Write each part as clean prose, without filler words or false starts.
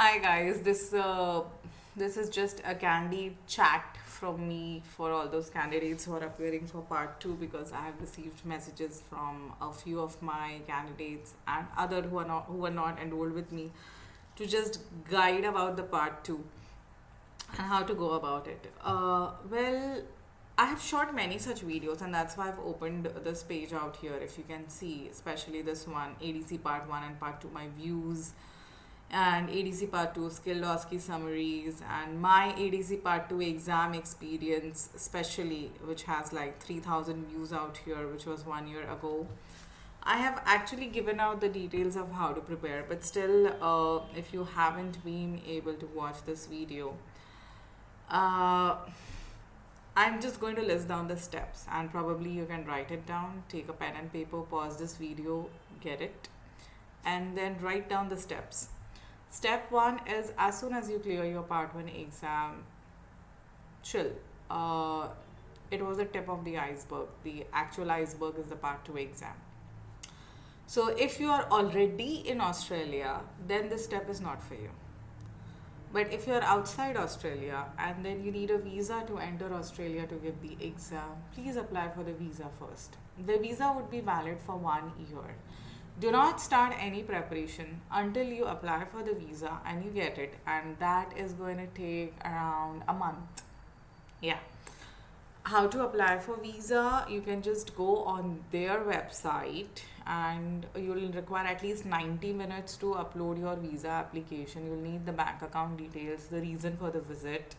Hi guys, this is just a candid chat from me for all those candidates who are appearing for part two because I have received messages from a few of my candidates and other who are not enrolled with me to just guide about the part two and how to go about it. I have shot many such videos, and that's why I've opened this page out here. If you can see, especially this one, ADC part one and part two, my views, and ADC part two, skilled OSCE summaries, and my ADC part two exam experience, especially, which has like 3,000 views out here, which was 1 year ago. I have actually given out the details of how to prepare, but still, if you haven't been able to watch this video, uh, I'm just going to list down the steps, and probably you can write it down, take a pen and paper, pause this video, get it, and then write down the steps. Step one is as soon as you clear your part one exam, chill. Uh, it was the tip of the iceberg. The actual iceberg is the part two exam. So if you are already in Australia, then this step is not for you. But if you're outside Australia and then you need a visa to enter Australia to give the exam, please apply for the visa first. The visa would be valid for 1 year. Do not start any preparation until you apply for the visa and you get it, and that is going to take around a month. Yeah. How to apply for visa? You can just go on their website and you'll require at least 90 minutes to upload your visa application. You'll need the bank account details, the reason for the visit.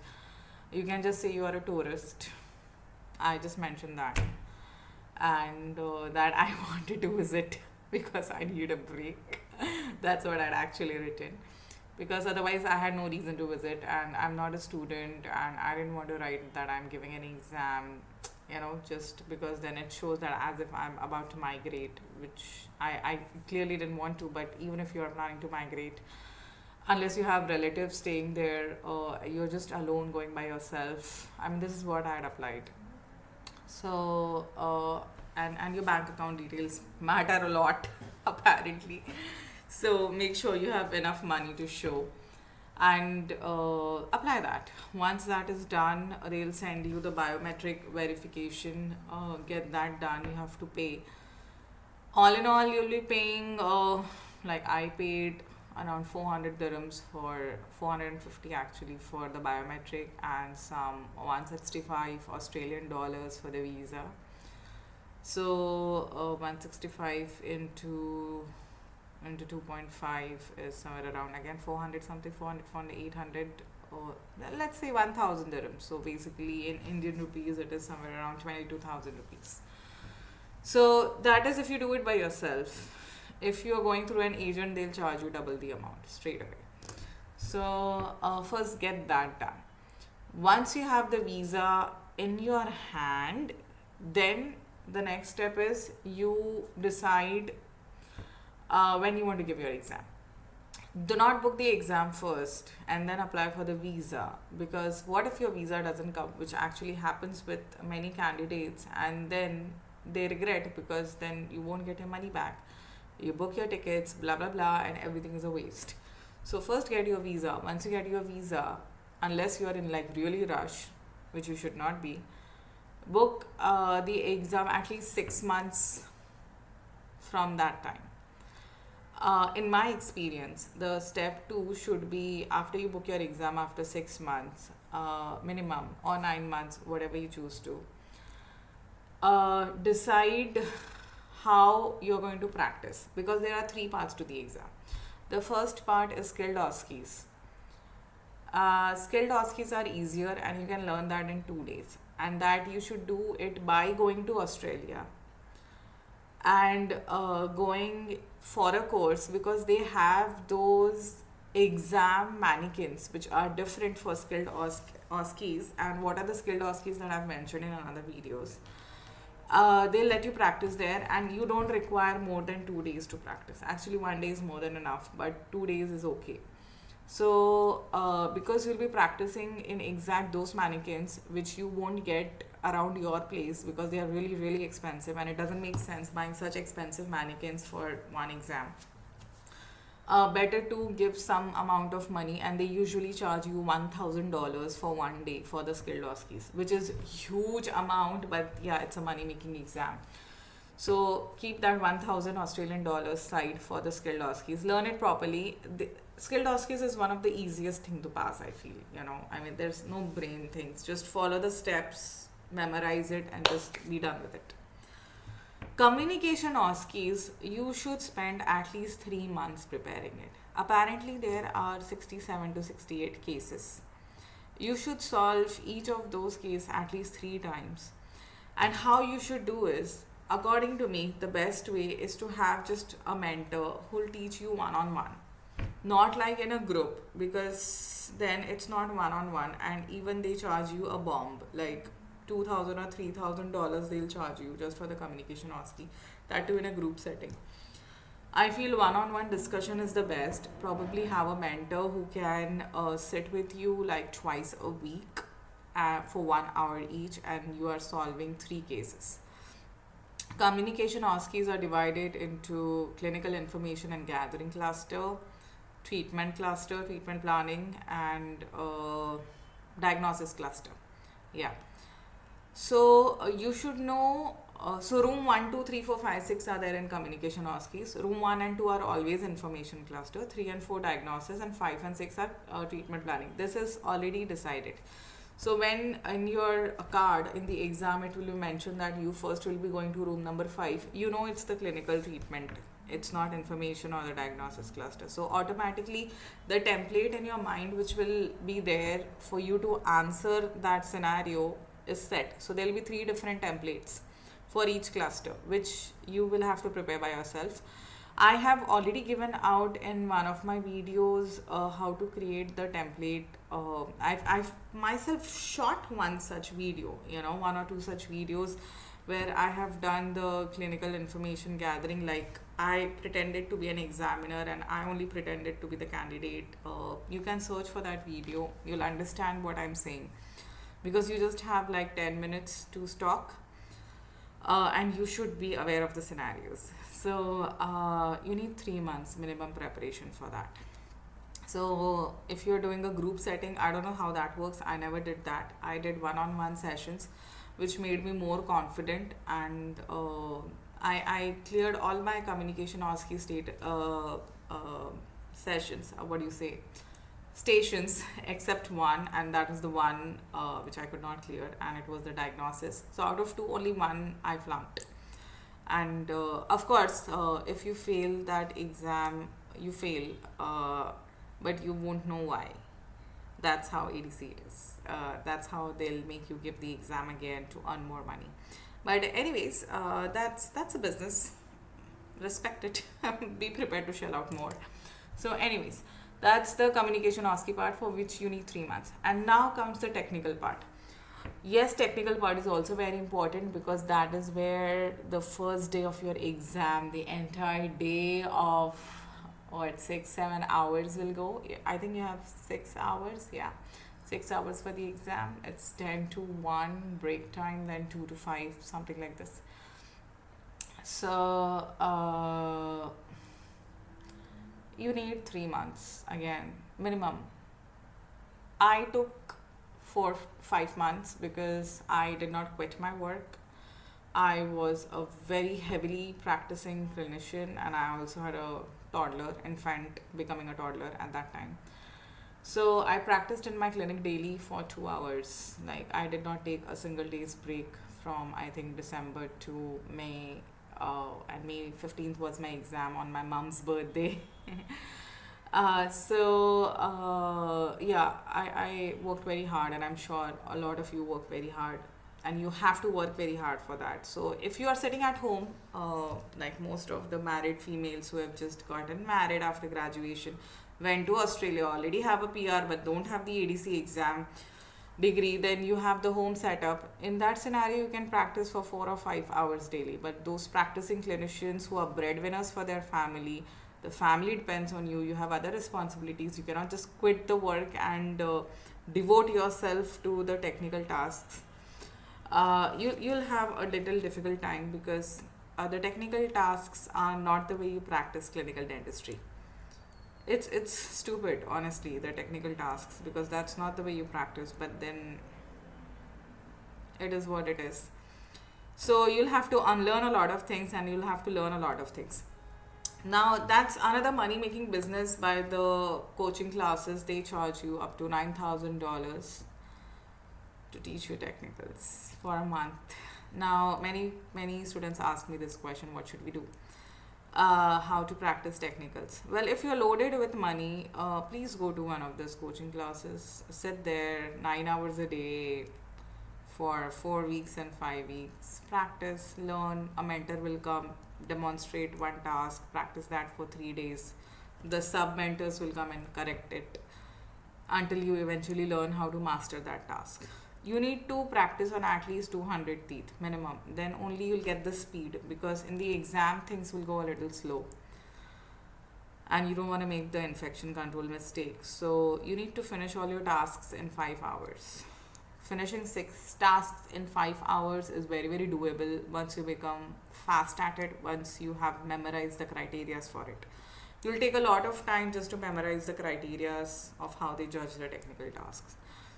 You can just say you are a tourist. I just mentioned that. And that I wanted to visit because I need a break. That's what I'd actually written. Because otherwise, I had no reason to visit, and I'm not a student, and I didn't want to write that I'm giving an exam, just because then it shows that as if I'm about to migrate, which I clearly didn't want to. But even if you're planning to migrate, unless you have relatives staying there, you're just alone going by yourself. I mean, this is what I had applied. So, and your bank account details matter a lot, apparently. So make sure you have enough money to show and apply that. Once that is done, they'll send you the biometric verification. Get that done. You have to pay. All in all, you'll be paying, like I paid around 400 dirhams for 450 actually for the biometric, and some 165 Australian dollars for the visa. So 165 into 2.5 is somewhere around again 400 something, 400, 800, or let's say 1000 dirhams. So basically in Indian rupees it is somewhere around 22,000 rupees. So that is if you do it by yourself. If you are going through an agent, they'll charge you double the amount straight away. So first get that done. Once you have the visa in your hand, then the next step is you decide when you want to give your exam. Do not book the exam first and then apply for the visa, because what if your visa doesn't come, which actually happens with many candidates, and then they regret because then you won't get your money back. You book your tickets, blah blah blah, and everything is a waste. So first get your visa. Once you get your visa, unless you are in like really rush, which you should not be, book the exam at least 6 months from that time. In my experience, the step two should be after you book your exam after 6 months, minimum, or 9 months, whatever you choose to. Decide how you're going to practice, because there are 3 parts to the exam. The first part is skilled OSCEs. Skilled OSCEs are easier and you can learn that in 2 days, and that you should do it by going to Australia and going for a course, because they have those exam mannequins which are different for skilled OSCEs. And what are the skilled OSCEs that I've mentioned in other videos? They'll let you practice there, and you don't require more than 2 days to practice. Actually 1 day is more than enough, but 2 days is okay. So because you'll be practicing in exact those mannequins which you won't get around your place, because they are really really expensive, and it doesn't make sense buying such expensive mannequins for one exam. better to give some amount of money, and they usually charge you $1,000 for one day for the skilled OSCEs, which is huge amount, but yeah, it's a money making exam. So keep that 1,000 Australian dollars side for the skilled OSCEs. Learn it properly. The skilled OSCEs is one of the easiest thing to pass, I feel. I mean, there's no brain things. Just follow the steps, memorize it, and just be done with it. Communication OSCEs, you should spend at least 3 months preparing it. Apparently, there are 67 to 68 cases. You should solve each of those cases at least 3 times. And how you should do is, according to me, the best way is to have just a mentor who'll teach you one on one, not like in a group, because then it's not one on one, and even they charge you a bomb like $2,000 or $3,000 they'll charge you just for the communication OSCE, that too in a group setting. I feel one-on-one discussion is the best. Probably have a mentor who can sit with you like twice a week for 1 hour each, and you are solving 3 cases. Communication OSCEs are divided into clinical information and gathering cluster, treatment cluster, treatment planning, and diagnosis cluster. Yeah. So you should know. So room 1, 2, 3, 4, 5, 6 are there in communication OSCEs. Room 1 and 2 are always information cluster. 3 and 4 diagnosis, and 5 and 6 are treatment planning. This is already decided. So when in your card in the exam it will be mentioned that you first will be going to room number 5, it's the clinical treatment. It's not information or the diagnosis cluster. So automatically the template in your mind which will be there for you to answer that scenario is set. So there will be 3 different templates for each cluster, which you will have to prepare by yourself. I have already given out in one of my videos how to create the template. I've myself shot one such video, 1 or 2 such videos where I have done the clinical information gathering. Like I pretended to be an examiner and I only pretended to be the candidate. You can search for that video. You'll understand what I'm saying, because you just have like 10 minutes to stock. And you should be aware of the scenarios. So you need 3 months minimum preparation for that. So if you're doing a group setting, I don't know how that works. I never did that. I did one-on-one sessions, which made me more confident, and I cleared all my communication OSCE sessions. What do you say? Stations, except one, and that is the one which I could not clear, and it was the diagnosis. So out of 2, only 1 I flunked. And of course, if you fail that exam, you fail, but you won't know why. That's how ADC is. That's how they'll make you give the exam again to earn more money. But anyways, that's a business. Respect it. Be prepared to shell out more. So anyways, that's the communication OSCE part, for which you need 3 months. And now comes the technical part. Yes, technical part is also very important, because that is where the first day of your exam, the entire day of 6-7 hours will go. I think you have 6 hours. Yeah, 6 hours for the exam. It's 10 to 1 break time, then 2 to 5, something like this. So you need 3 months again minimum. I took 4-5 months because I did not quit my work. I was a very heavily practicing clinician, and I also had a toddler, infant, becoming a toddler at that time. So I practiced in my clinic daily for 2 hours. Like I did not take a single day's break from I think December to May. And May 15th was my exam on my mom's birthday. Yeah, I worked very hard, and I'm sure a lot of you work very hard, and you have to work very hard for that. So if you are sitting at home, like most of the married females who have just gotten married after graduation, went to Australia, already have a PR but don't have the ADC exam degree, then you have the home setup. In that scenario, you can practice for 4 or 5 hours daily. But those practicing clinicians who are breadwinners for their family, the family depends on you. You have other responsibilities. You cannot just quit the work and devote yourself to the technical tasks. You'll have a little difficult time, because the technical tasks are not the way you practice clinical dentistry. it's stupid, honestly, the technical tasks, because that's not the way you practice. But then it is what it is. So you'll have to unlearn a lot of things, and you'll have to learn a lot of things. Now that's another money making business. By the coaching classes, they charge you up to $9,000 to teach you technicals for a month. Now many students ask me this question: what should we do? How to practice technicals? Well, if you're loaded with money, please go to one of those coaching classes. Sit there 9 hours a day for 4 weeks and 5 weeks. Practice, learn. A mentor will come, demonstrate one task, practice that for 3 days. The sub mentors will come and correct it until you eventually learn how to master that task. You need to practice on at least 200 teeth minimum. Then only you'll get the speed, because in the exam things will go a little slow and you don't want to make the infection control mistake. So you need to finish all your tasks in 5 hours. Finishing 6 tasks in 5 hours is very, very doable once you become fast at it, once you have memorized the criterias for it. You'll take a lot of time just to memorize the criterias of how they judge the technical tasks.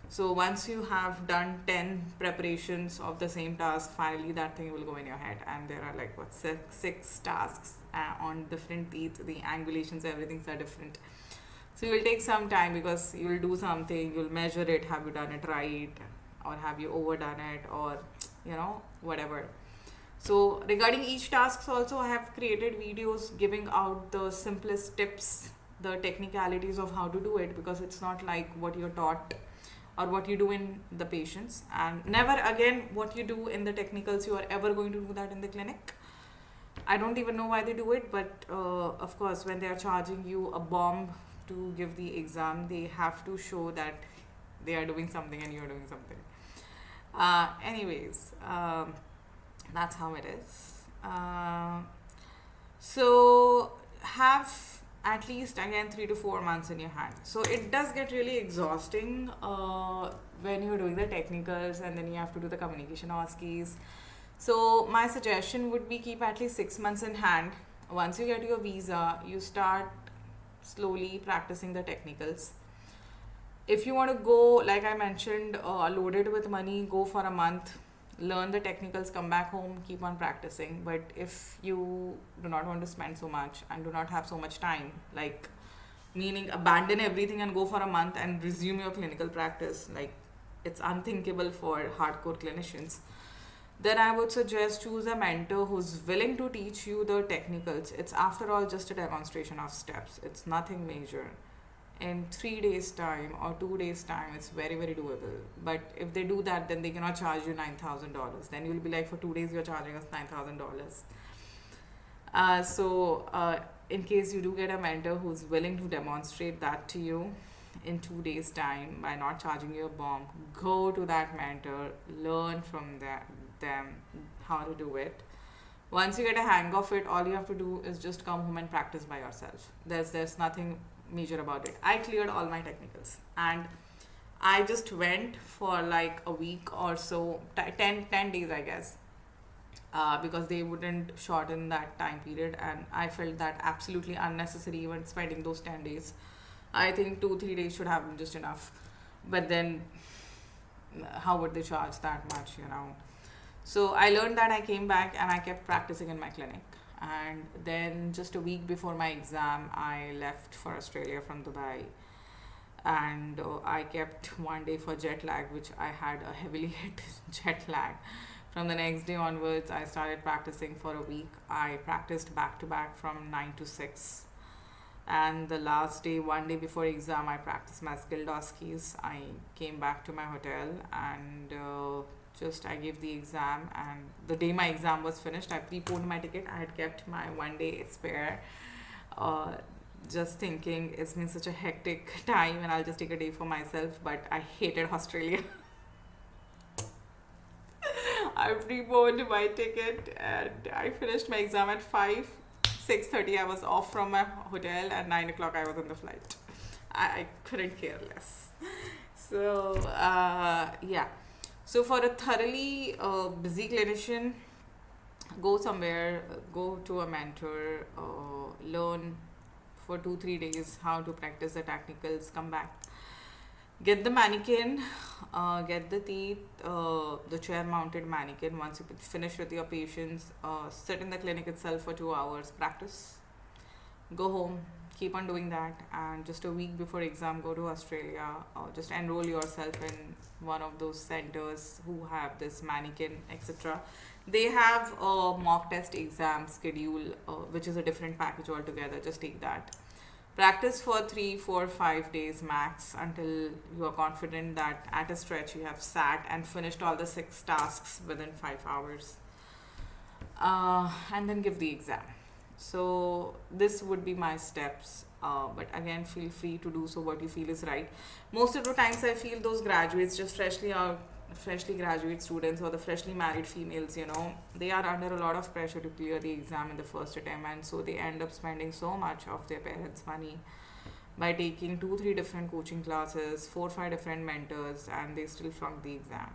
So once you have done 10 preparations of the same task, finally that thing will go in your head. And there are like what, six tasks on different teeth. The angulations, everything's are different. So you'll take some time, because you'll do something, you'll measure it, have you done it right, or have you overdone it, or whatever. So regarding each task also, I have created videos giving out the simplest tips, the technicalities of how to do it, because it's not like what you're taught or what you do in the patients, and never again what you do in the technicals you are ever going to do that in the clinic. I don't even know why they do it, but of course when they are charging you a bomb to give the exam, they have to show that they are doing something and you are doing something. Anyways, that's how it is. So have at least again 3 to 4 months in your hand. So it does get really exhausting when you're doing the technicals, and then you have to do the communication OSCEs. So my suggestion would be keep at least 6 months in hand. Once you get your visa, you start slowly practicing the technicals. If you want to go, like I mentioned, loaded with money, go for a month, learn the technicals, come back home, keep on practicing. But if you do not want to spend so much and do not have so much time, like meaning abandon everything and go for a month and resume your clinical practice, like it's unthinkable for hardcore clinicians, then I would suggest choose a mentor who's willing to teach you the technicals. It's after all just a demonstration of steps. It's nothing major. In 3 days time or 2 days time, it's very, very doable. But if they do that, then they cannot charge you $9,000. Then you'll be like, for 2 days you're charging us $9,000. In case you do get a mentor who's willing to demonstrate that to you in 2 days time by not charging you a bomb, go to that mentor, learn from them how to do it. Once you get a hang of it, all you have to do is just come home and practice by yourself. There's nothing major about it. I cleared all my technicals, and I just went for like a week or so, 10 days I guess, because they wouldn't shorten that time period, and I felt that absolutely unnecessary even spending those 10 days. I think 2-3 days should have been just enough. But then how would they charge that much? So I learned that, I came back and I kept practicing in my clinic. And then just a week before my exam, I left for Australia from Dubai. And I kept one day for jet lag, which I had a heavily hit jet lag. From the next day onwards, I started practicing for a week. I practiced back to back from 9 to 6. And the last day, one day before exam, I practiced my skilled OSCEs. I came back to my hotel and I gave the exam. And the day my exam was finished, I preponed my ticket. I had kept my 1 day spare, just thinking it's been such a hectic time and I'll just take a day for myself. But I hated Australia. I preponed my ticket and I finished my exam at 5. 6:30 I was off from my hotel, and 9 o'clock I was on the flight. I couldn't care less. So yeah. So for a thoroughly busy clinician, go somewhere, go to a mentor, learn for 2-3 days how to practice the technicals. Come back, get the mannequin, get the teeth, the chair mounted mannequin. Once you finish with your patients, sit in the clinic itself for 2 hours, practice, go home, keep on doing that, and just a week before exam go to Australia, just enroll yourself in one of those centers who have this mannequin, etc. They have a mock test exam schedule, which is a different package altogether. Just take that, practice for 3, 4, 5 days max until you are confident that at a stretch you have sat and finished all the 6 tasks within 5 hours, and then give the exam. So this would be my steps, but again, feel free to do so what you feel is right. Most of the times I feel those graduates, just freshly graduate students or the freshly married females, they are under a lot of pressure to clear the exam in the first attempt, and so they end up spending so much of their parents' money by taking 2-3 different coaching classes, 4-5 different mentors, and they still flunk the exam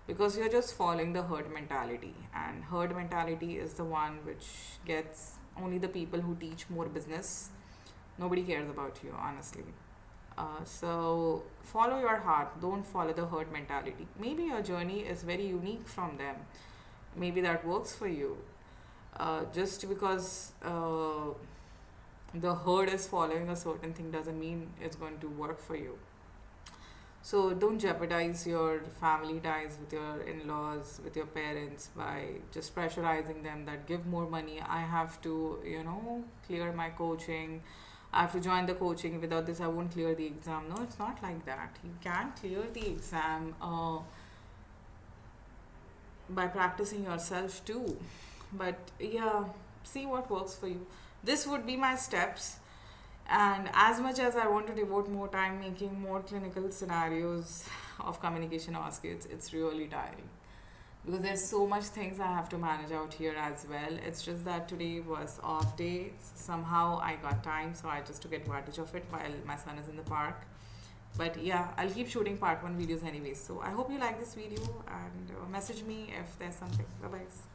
because you're just following the herd mentality, and herd mentality is the one which gets only the people who teach more business. Nobody cares about you, honestly. So follow your heart, don't follow the herd mentality. Maybe your journey is very unique from them, maybe that works for you. Just because the herd is following a certain thing doesn't mean it's going to work for you. So don't jeopardize your family ties with your in-laws, with your parents, by just pressurizing them that give more money. I have to, clear my coaching. I have to join the coaching. Without this, I won't clear the exam. No, it's not like that. You can clear the exam by practicing yourself too. But yeah, see what works for you. This would be my steps. And as much as I want to devote more time making more clinical scenarios of communication or skills, it's really tiring because there's so much things I have to manage out here as well. It's just that today was off day. Somehow I got time, so I just took advantage of it while my son is in the park. But yeah, I'll keep shooting part 1 videos anyways. So I hope you like this video, and message me if there's something. Bye bye.